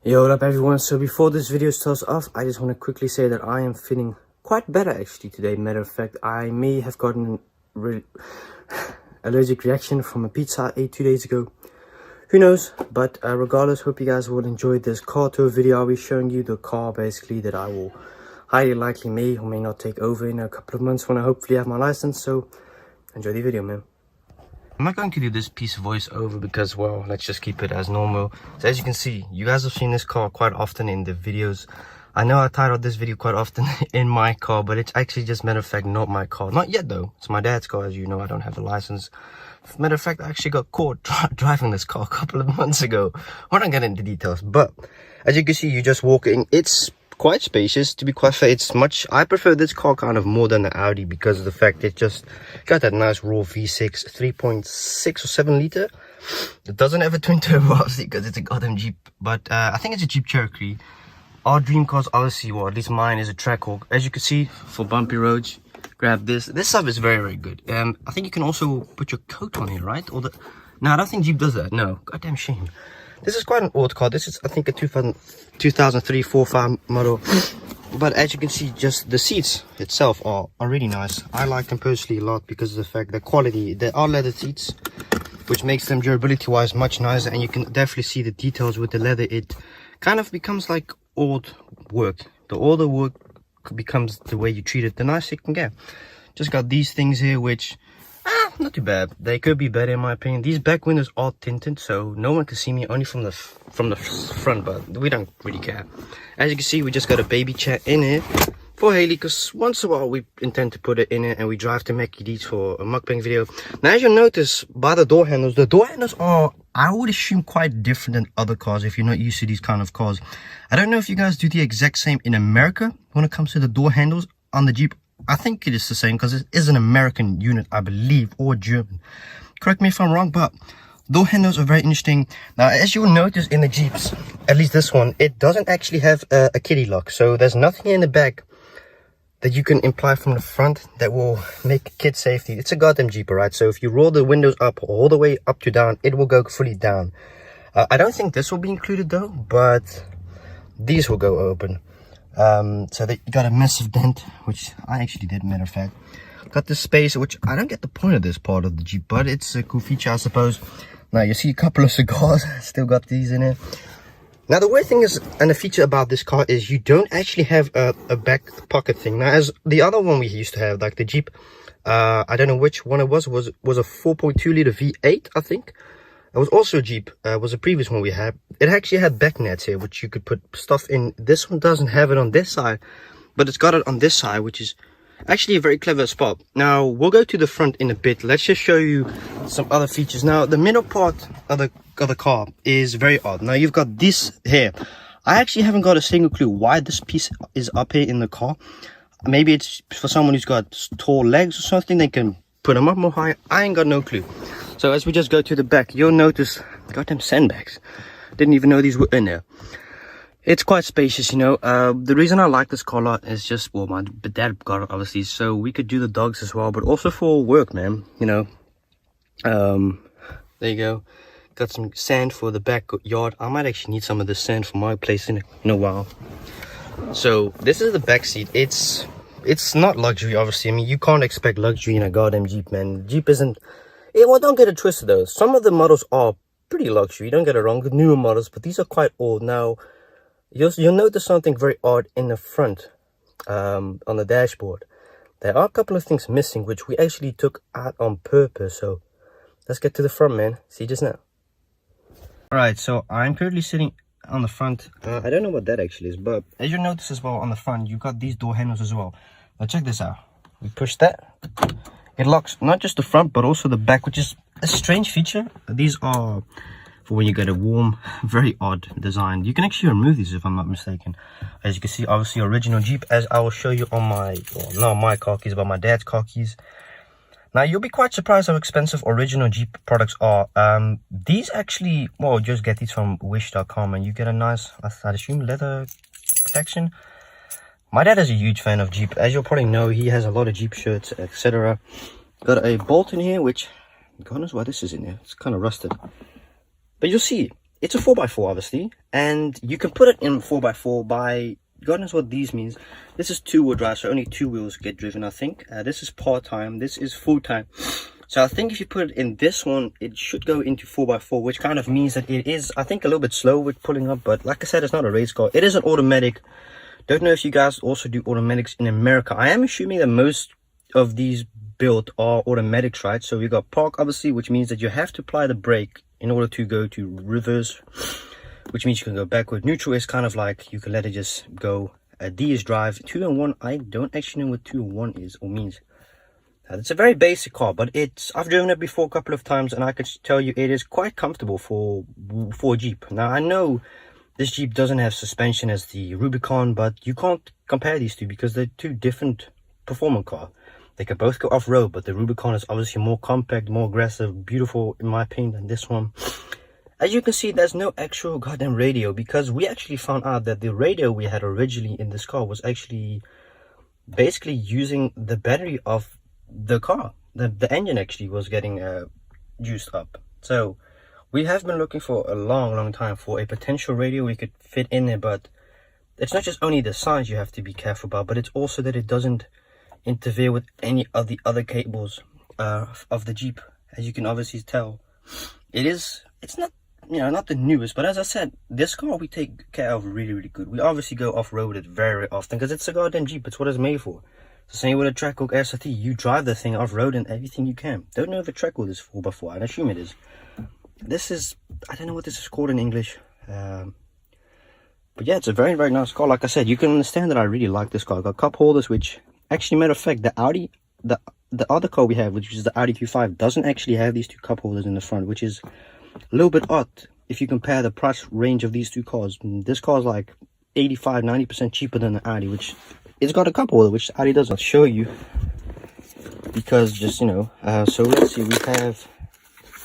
Yo, what up everyone? So before this video starts off, I just want to quickly say that I am feeling quite better actually today. Matter of fact, I may have gotten an allergic reaction from a pizza I ate 2 days ago. Who knows? But regardless, hope you guys will enjoy this car tour video. I'll be showing you the car basically that I will highly likely may or may not take over in a couple of months when I hopefully have my license. So enjoy the video, man. I'm not going to do this piece of voiceover because, well, let's just keep it as normal. So as you can see, you guys have seen this car quite often in the videos. I know I titled this video quite often in my car, but it's actually just, matter of fact, not my car. Not yet though. It's my dad's car. As you know, I don't have the license. Matter of fact, I actually got caught driving this car a couple of months ago. I don't get into details, but as you can see, you're just walking. It's quite spacious, to be quite fair. It's much, I prefer this car kind of more than the Audi because of the fact it just got that nice raw V6 3.6 or 7 liter. It doesn't have a twin turbo obviously because it's a goddamn Jeep, but I think it's a Jeep Cherokee. Our dream cars obviously, well, at least mine is a Trackhawk. As you can see, for bumpy roads, grab this stuff is very good. I think you can also put your coat on here, right? Or the no, I don't think Jeep does that. No, goddamn shame. This is quite an old car. This is, I think, a 2003 4.5 model. But as you can see, just the seats itself are really nice. I like them personally a lot because of the fact, the quality. They are leather seats, which makes them durability-wise much nicer. And you can definitely see the details with the leather. It kind of becomes like old work. The older work becomes the way you treat it, the nicer it can get. Just got these things here, which... not too bad. They could be better in my opinion. These back windows are tinted, so no one can see me, only from the front, but we don't really care. As you can see, we just got a baby chair in here for Haley, because once in a while we intend to put it in it and we drive to Mackie D's for a mukbang video. Now, as you'll notice by the door handles are, I would assume, quite different than other cars if you're not used to these kind of cars. I don't know if you guys do the exact same in America when it comes to the door handles on the Jeep. I think it is the same because it is an American unit, I believe, or German. Correct me if I'm wrong, but door handles are very interesting. Now, as you will notice in the Jeeps, at least this one, it doesn't actually have a kiddie lock. So there's nothing in the back that you can imply from the front that will make kid safety. It's a goddamn Jeep, right? So if you roll the windows up all the way up to down, it will go fully down. I don't think this will be included though, but these will go open. So that you got a massive dent, which I actually did, matter of fact. Got this space, which I don't get the point of this part of the Jeep, but it's a cool feature, I suppose. Now you see a couple of cigars, still got these in here. Now the weird thing is, and the feature about this car is, you don't actually have a back pocket thing. Now, as the other one we used to have, like the Jeep, I don't know which one it was a 4.2 liter V8, I think. It was also a Jeep, was a previous one we had. It actually had back nets here, which you could put stuff in. This one doesn't have it on this side, but it's got it on this side, which is actually a very clever spot. Now, we'll go to the front in a bit. Let's just show you some other features. Now, the middle part of the car is very odd. Now, you've got this here. I actually haven't got a single clue why this piece is up here in the car. Maybe it's for someone who's got tall legs or something. They can put them up more high. I ain't got no clue. So as we just go to the back, you'll notice goddamn sandbags. Didn't even know these were in there. It's quite spacious, you know. The reason I like this car a lot is just, well, my dad got it obviously, so we could do the dogs as well, but also for work, man, you know. There you go. Got some sand for the backyard. I might actually need some of this sand for my place in a while. So this is the back seat. It's not luxury, obviously. I mean, you can't expect luxury in a goddamn Jeep, man. Jeep isn't... Yeah, well, don't get it twisted though. Some of the models are pretty luxury, don't get it wrong, the newer models, but these are quite old. Now, you'll notice something very odd in the front, on the dashboard. There are a couple of things missing, which we actually took out on purpose. So let's get to the front, man. See just now. Alright, so I'm currently sitting on the front. I don't know what that actually is, but as you notice as well on the front, you've got these door handles as well. Now check this out. We push that. It locks not just the front, but also the back, which is a strange feature. These are for when you get a warm, very odd design. You can actually remove these if I'm not mistaken. As you can see, obviously original Jeep, as I will show you on my, well, not my car keys, but my dad's car keys. Now, you'll be quite surprised how expensive original Jeep products are. These actually, well, just get these from wish.com and you get a nice, I'd assume, leather protection. My dad is a huge fan of Jeep. As you'll probably know, he has a lot of Jeep shirts, etc. Got a bolt in here, which, God knows why this is in here. It's kind of rusted. But you'll see, it's a 4x4 obviously, and you can put it in 4x4 by, God knows what these means. This is 2-wheel drive, so only 2 wheels get driven, I think. This is part-time, this is full-time. So I think if you put it in this one, it should go into 4x4, which kind of means that it is, I think, a little bit slow with pulling up. But like I said, it's not a race car. It is an automatic. Don't know if you guys also do automatics in America. I am assuming that most of these built are automatics, right? So we got park, obviously, which means that you have to apply the brake in order to go to reverse, which means you can go backward. Neutral is kind of like you can let it just go. D is drive. 2 and 1, I don't actually know what 2 and 1 is or means. It's a very basic car, but I've driven it before a couple of times, and I can tell you it is quite comfortable for a Jeep. Now I know this Jeep doesn't have suspension as the Rubicon, but you can't compare these two because they're two different performance cars. They can both go off-road, but the Rubicon is obviously more compact, more aggressive, beautiful in my opinion than this one. As you can see, there's no actual goddamn radio, because we actually found out that the radio we had originally in this car was actually basically using the battery of the car. The engine actually was getting juiced up. So we have been looking for a long time for a potential radio we could fit in there, but it's not just only the size you have to be careful about, but it's also that it doesn't interfere with any of the other cables of the Jeep. As you can obviously tell, it's not, you know, not the newest, but as I said, this car we take care of really good. We obviously go off-road it very often because it's a goddamn Jeep. It's what it's made for. It's the same with a Trackhawk SRT. You drive the thing off-road and everything you can. Don't know if a Trackhawk is 4x4. I assume it is. This is, I don't know what this is called in English. But yeah, it's a very nice car. Like I said, you can understand that I really like this car. I got cup holders, which actually, matter of fact, the Audi, the other car we have, which is the Audi Q5, doesn't actually have these two cup holders in the front, which is a little bit odd if you compare the price range of these two cars. This car is like 85-90% cheaper than the Audi, which it's got a cup holder, which the Audi doesn't show you because just, you know. So let's see, we have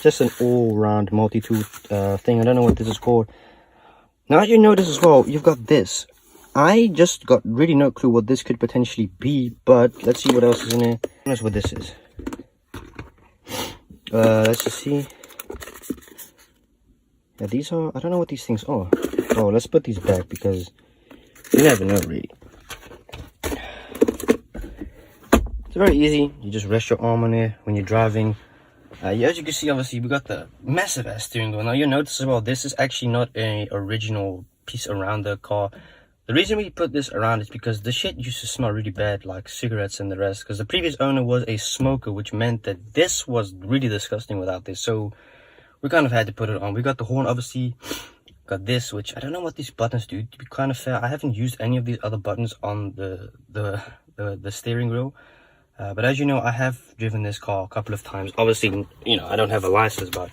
just an all-round multi-tool thing. I don't know what this is called. Now you notice as well, you've got this. I just got really no clue what this could potentially be, but let's see what else is in there. Who knows what this is? Let's just see. Yeah, these are, I don't know what these things are. Oh, let's put these back because you never know really. It's very easy. You just rest your arm on it when you're driving. Yeah, as you can see, obviously we got the massive ass steering wheel. Now you'll notice as well, this is actually not an original piece around the car. The reason we put this around is because the shit used to smell really bad, like cigarettes and the rest, because the previous owner was a smoker, which meant that this was really disgusting without this. So we kind of had to put it on. We got the horn, obviously. Got this, which I don't know what these buttons do, to be kind of fair. I haven't used any of these other buttons on the steering wheel. But as you know, I have driven this car a couple of times. Obviously, you know, I don't have a license, but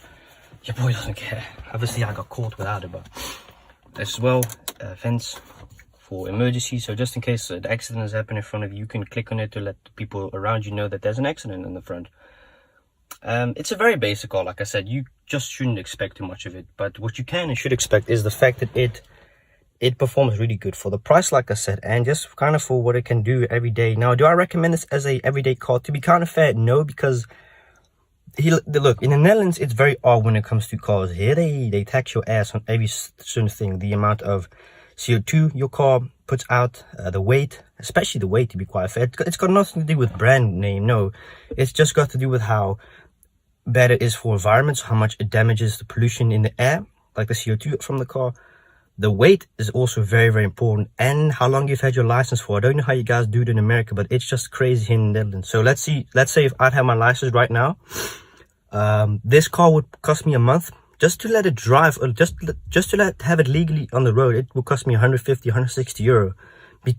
your boy doesn't care. Obviously, I got caught without it, but as well, fence for emergency. So just in case the accident has happened in front of you, you can click on it to let the people around you know that there's an accident in the front. It's a very basic car. Like I said, you just shouldn't expect too much of it. But what you can and should expect is the fact that it performs really good for the price, like I said, and just kind of for what it can do every day. Now, do I recommend this as a everyday car? To be kind of fair, no, because look, in the Netherlands, it's very odd when it comes to cars. Here, they tax your ass on every certain thing. The amount of CO2 your car puts out, the weight, especially the weight, to be quite fair. It's got nothing to do with brand name, no. It's just got to do with how bad it is for environments, how much it damages the pollution in the air, like the CO2 from the car. The weight is also very important, and how long you've had your license for. I don't know how you guys do it in America, but it's just crazy here in the Netherlands. So let's say if I'd have my license right now, this car would cost me a month just to let it drive, or just to have it legally on the road. It will cost me 150, 160 euro,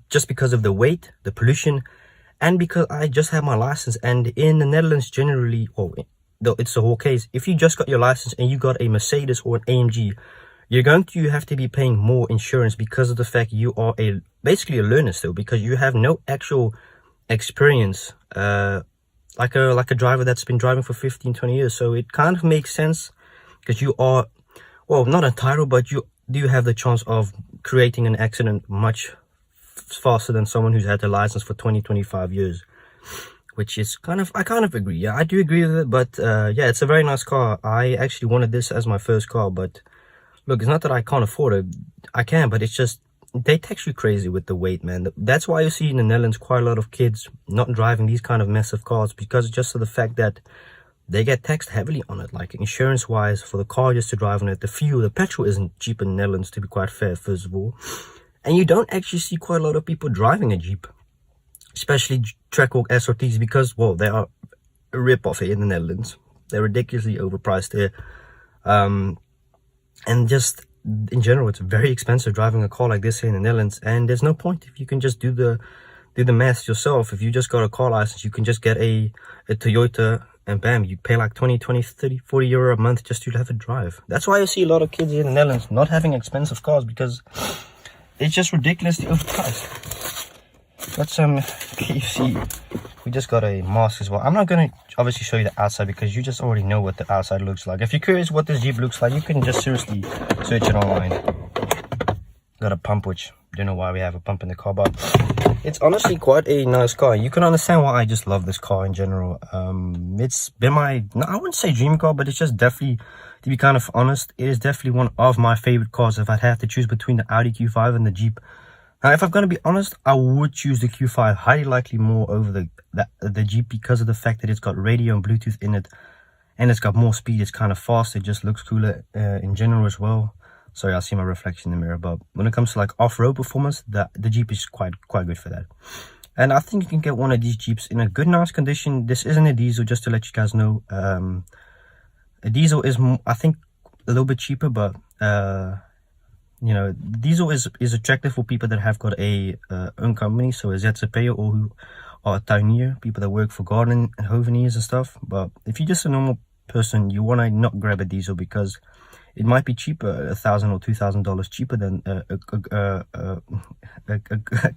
just because of the weight, the pollution, and because I just have my license. And in the Netherlands generally, though it's the whole case, if you just got your license and you got a Mercedes or an AMG, you're going to have to be paying more insurance because of the fact you are basically a learner still, because you have no actual experience like a driver that's been driving for 15-20 years. So it kind of makes sense, because you are, well, not entitled, but you do have the chance of creating an accident much faster than someone who's had a license for 20-25 years, which is I kind of agree. Yeah, I do agree with it. But yeah, it's a very nice car. I actually wanted this as my first car, but look, it's not that I can't afford it. I can, but it's just, they tax you crazy with the weight, man. That's why you see in the Netherlands quite a lot of kids not driving these kind of massive cars, because just of the fact that they get taxed heavily on it, like insurance wise, for the car just to drive on it. The fuel, the petrol isn't cheap in the Netherlands, to be quite fair, first of all. And you don't actually see quite a lot of people driving a Jeep, especially Trackhawk SRTs, because, well, they are a rip-off here in the Netherlands. They're ridiculously overpriced here. And just in general, it's very expensive driving a car like this here in the Netherlands. And there's no point if you can just do the math yourself. If you just got a car license, you can just get a Toyota, and bam, you pay like 20, 30, 40 euro a month just to have a drive. That's why you see a lot of kids here in the Netherlands not having expensive cars, because it's just ridiculously overpriced. Got some KFC. We just got a mask as well. I'm not going to obviously show you the outside, because you just already know what the outside looks like. If you're curious what this Jeep looks like, you can just seriously search it online. Got a pump, which I don't know why we have a pump in the car, but it's honestly quite a nice car. You can understand why I just love this car in general. It's been my, I wouldn't say dream car, but it's just definitely, to be kind of honest, it is definitely one of my favorite cars if I'd have to choose between the Audi Q5 and the Jeep. Now, if I'm going to be honest, I would choose the Q5 highly likely more over the Jeep, because of the fact that it's got radio and Bluetooth in it, and it's got more speed. It's kind of fast. It just looks cooler in general as well. Sorry, I see my reflection in the mirror, but when it comes to like off-road performance, the Jeep is quite good for that. And I think you can get one of these Jeeps in a good, nice condition. This isn't a diesel, just to let you guys know. A diesel is, I think, a little bit cheaper, but you know, diesel is attractive for people that have got a own company, so a ZZP'er, or who are a tuinier, people that work for garden and hoveniers and stuff. But if you're just a normal person, you want to not grab a diesel, because it might be cheaper, $1,000 or $2,000 cheaper than a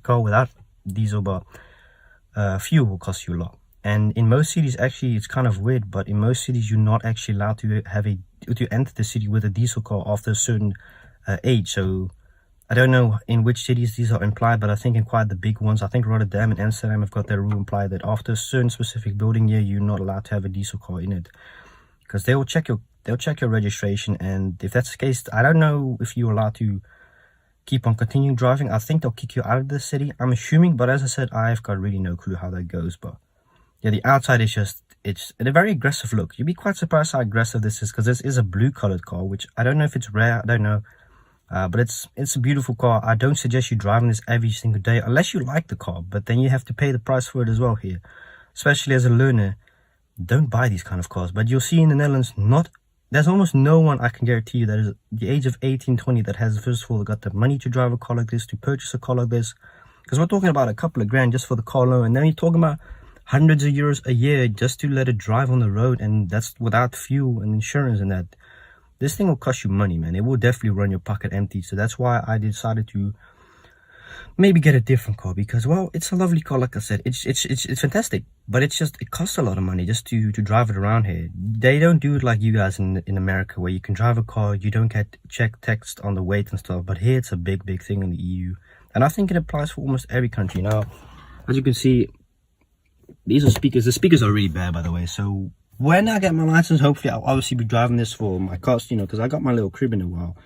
car without diesel, but fuel will cost you a lot. And in most cities, actually, it's kind of weird, but in most cities, you're not actually allowed to have to enter the city with a diesel car after a certain age. So I don't know in which cities these are implied, but I think in quite the big ones, I think Rotterdam and Amsterdam have got their rule implied that after a certain specific building year, you're not allowed to have a diesel car in it, because they'll check your registration. And if that's the case, I don't know if you're allowed to keep on continuing driving. I think they'll kick you out of the city, I'm assuming, but as I said, I've got really no clue how that goes. But yeah, the outside is just, it's a very aggressive look. You'd be quite surprised how aggressive this is, because this is a blue colored car, which I don't know if it's rare, I don't know. But it's a beautiful car. I don't suggest you driving this every single day unless you like the car, but then you have to pay the price for it as well here. Especially as a learner, don't buy these kind of cars. But you'll see in the Netherlands, there's almost no one, I can guarantee you, that is the age of 18, 20 that has, first of all, got the money to drive a car like this, to purchase a car like this. Because we're talking about a couple of grand just for the car alone, and then you're talking about hundreds of euros a year just to let it drive on the road, and that's without fuel and insurance and that. This thing will cost you money, man. It will definitely run your pocket empty. So that's why I decided to maybe get a different car, because, well, it's a lovely car, like I said. It's fantastic, but it costs a lot of money just to drive it around here. They don't do it like you guys in America, where you can drive a car, you don't get check text on the weight and stuff. But here it's a big thing in the EU, and I think it applies for almost every country. Now, as you can see, these are speakers. The speakers are really bad, by the way. So when I get my license, hopefully I'll obviously be driving this for my cost, you know, because I got my little crib in a while.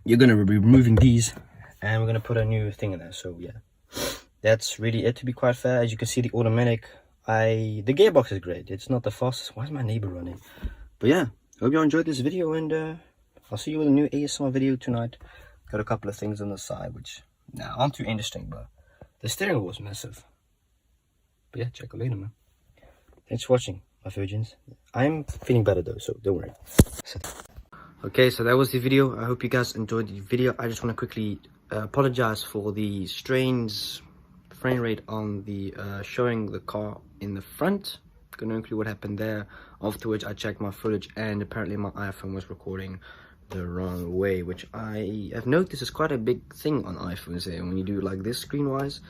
You're going to be removing these, and we're going to put a new thing in there. So yeah, that's really it, to be quite fair. As you can see, the automatic, the gearbox is great. It's not the fastest. Why is my neighbor running? But yeah, hope you enjoyed this video, and I'll see you with a new ASMR video tonight. Got a couple of things on the side, which aren't too interesting, but the steering wheel was massive. But yeah, check you later, man. Thanks for watching, my virgins. I'm feeling better though, so don't worry. Okay, so that was the video. I hope you guys enjoyed the video. I just want to quickly apologize for the strange frame rate on the showing the car in the front. Gonna include what happened there. Afterwards, I checked my footage, and apparently my iPhone was recording the wrong way, which I have noticed is quite a big thing on iPhones here. When you do it like this screen-wise,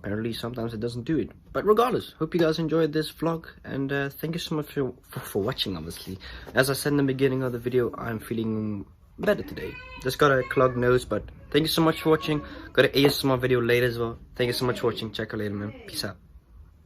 apparently sometimes it doesn't do it. But regardless, hope you guys enjoyed this vlog, and thank you so much for watching. Obviously, as I said in the beginning of the video, I'm feeling better today. Just got a clogged nose, but thank you so much for watching. Got an ASMR video later as well. Thank you so much for watching. Check you later, man. Peace out.